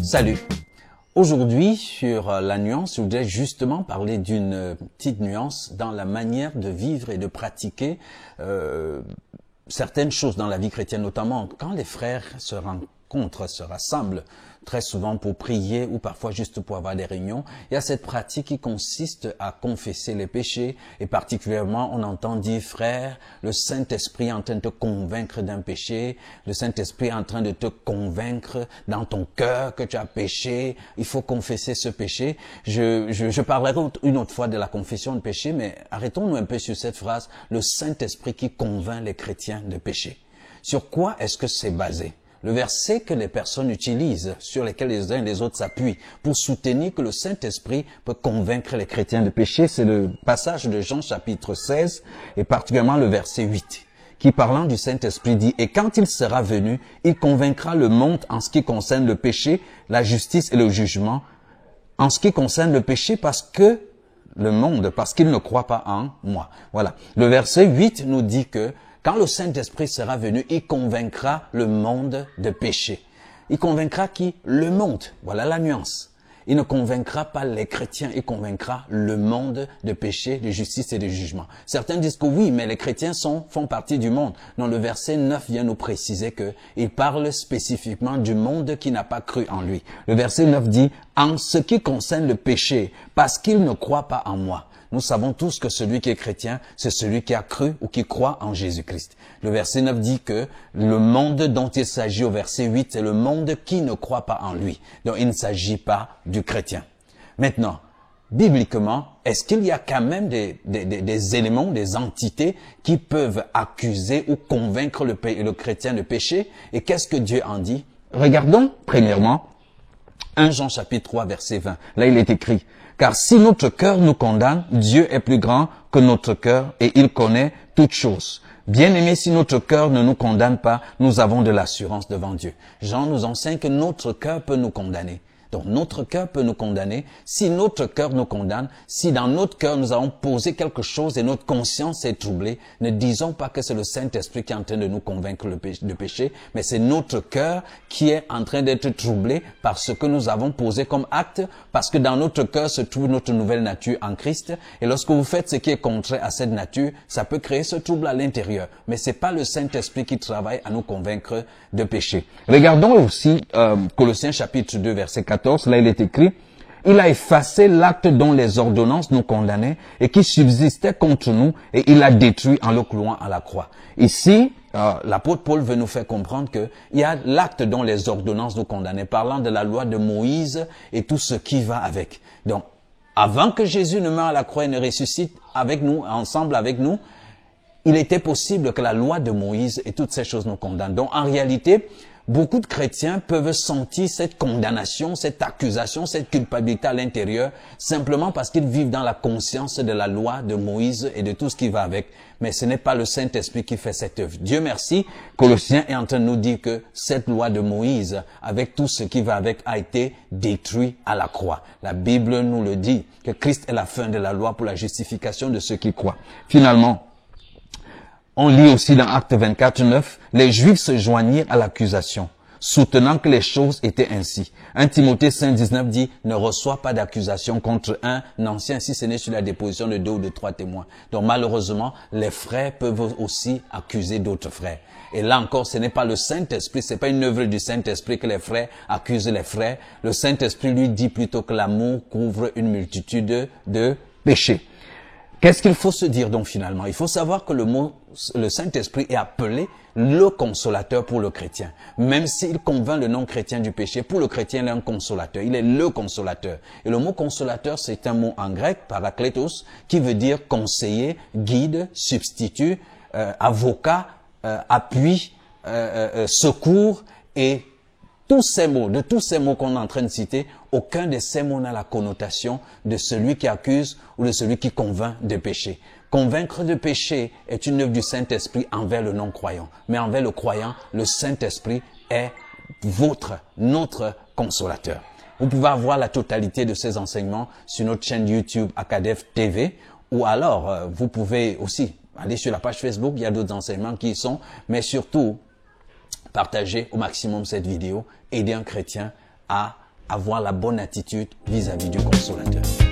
Salut! Aujourd'hui, sur la nuance, je voudrais justement parler d'une petite nuance dans la manière de vivre et de pratiquer certaines choses dans la vie chrétienne, notamment quand les frères se rencontrent, se rassemblent, très souvent pour prier ou parfois juste pour avoir des réunions. Il y a cette pratique qui consiste à confesser les péchés et particulièrement on entend dire, frère, le Saint-Esprit est en train de te convaincre d'un péché, le Saint-Esprit est en train de te convaincre dans ton cœur que tu as péché, il faut confesser ce péché. Je parlerai une autre fois de la confession de péché, mais arrêtons-nous un peu sur cette phrase, le Saint-Esprit qui convainc les chrétiens de péché. Sur quoi est-ce que c'est basé? Le verset que les personnes utilisent, sur lesquels les uns et les autres s'appuient pour soutenir que le Saint-Esprit peut convaincre les chrétiens de péché, c'est le passage de Jean chapitre 16 et particulièrement le verset 8, qui parlant du Saint-Esprit dit « Et quand il sera venu, il convaincra le monde en ce qui concerne le péché, la justice et le jugement, en ce qui concerne le péché parce qu'il ne croit pas en moi. » Voilà. Le verset 8 nous dit que quand le Saint-Esprit sera venu, il convaincra le monde de péché. Il convaincra qui? Le monde. Voilà la nuance. Il ne convaincra pas les chrétiens, il convaincra le monde de péché, de justice et de jugement. Certains disent que oui, mais les chrétiens font partie du monde. Non, le verset 9 vient nous préciser que il parle spécifiquement du monde qui n'a pas cru en lui. Le verset 9 dit, en ce qui concerne le péché, parce qu'il ne croit pas en moi. Nous savons tous que celui qui est chrétien, c'est celui qui a cru ou qui croit en Jésus-Christ. Le verset 9 dit que le monde dont il s'agit au verset 8, c'est le monde qui ne croit pas en lui. Donc il ne s'agit pas du chrétien. Maintenant, bibliquement, est-ce qu'il y a quand même des éléments, des entités qui peuvent accuser ou convaincre le chrétien de péché? Et qu'est-ce que Dieu en dit? Regardons premièrement 1 Jean chapitre 3 verset 20. Là il est écrit, car si notre cœur nous condamne, Dieu est plus grand que notre cœur et il connaît toutes choses. Bien-aimés, si notre cœur ne nous condamne pas, nous avons de l'assurance devant Dieu. Jean nous enseigne que notre cœur peut nous condamner. Donc notre cœur peut nous condamner. Si notre cœur nous condamne, si dans notre cœur nous avons posé quelque chose et notre conscience est troublée, ne disons pas que c'est le Saint-Esprit qui est en train de nous convaincre de péché, mais c'est notre cœur qui est en train d'être troublé par ce que nous avons posé comme acte, parce que dans notre cœur se trouve notre nouvelle nature en Christ. Et lorsque vous faites ce qui est contraire à cette nature, ça peut créer ce trouble à l'intérieur. Mais c'est pas le Saint-Esprit qui travaille à nous convaincre de péché. Regardons aussi Colossiens chapitre 2 verset 14. Là, il est écrit, il a effacé l'acte dont les ordonnances nous condamnaient et qui subsistait contre nous et il l'a détruit en le clouant à la croix. Ici, l'apôtre Paul veut nous faire comprendre que il y a l'acte dont les ordonnances nous condamnaient, parlant de la loi de Moïse et tout ce qui va avec. Donc, avant que Jésus ne meure à la croix et ne ressuscite avec nous, ensemble avec nous, il était possible que la loi de Moïse et toutes ces choses nous condamnent. Donc, en réalité, beaucoup de chrétiens peuvent sentir cette condamnation, cette accusation, cette culpabilité à l'intérieur, simplement parce qu'ils vivent dans la conscience de la loi de Moïse et de tout ce qui va avec. Mais ce n'est pas le Saint-Esprit qui fait cette œuvre. Dieu merci, Colossiens est en train de nous dire que cette loi de Moïse, avec tout ce qui va avec, a été détruit à la croix. La Bible nous le dit, que Christ est la fin de la loi pour la justification de ceux qui croient. Finalement, on lit aussi dans Acte 24, 9, les Juifs se joignirent à l'accusation, soutenant que les choses étaient ainsi. 1 Timothée 5,19 dit, ne reçois pas d'accusation contre un ancien si ce n'est sur la déposition de 2 ou de 3 témoins. Donc malheureusement, les frères peuvent aussi accuser d'autres frères. Et là encore, ce n'est pas le Saint-Esprit, c'est pas une œuvre du Saint-Esprit que les frères accusent les frères. Le Saint-Esprit lui dit plutôt que l'amour couvre une multitude de péchés. Qu'est-ce qu'il faut se dire donc finalement? Il faut savoir que le Saint-Esprit est appelé le consolateur pour le chrétien. Même s'il convainc le non-chrétien du péché, pour le chrétien, il est un consolateur. Il est le consolateur. Et le mot consolateur, c'est un mot en grec, parakletos, qui veut dire conseiller, guide, substitut, avocat, appui, secours et tous ces mots, de tous ces mots qu'on est en train de citer, aucun de ces mots n'a la connotation de celui qui accuse ou de celui qui convainc de péché. Convaincre de péché est une œuvre du Saint-Esprit envers le non-croyant. Mais envers le croyant, le Saint-Esprit est notre consolateur. Vous pouvez avoir la totalité de ces enseignements sur notre chaîne YouTube Acadef TV, ou alors vous pouvez aussi aller sur la page Facebook, il y a d'autres enseignements qui y sont, mais surtout, partagez au maximum cette vidéo, aider un chrétien à avoir la bonne attitude vis-à-vis du consolateur.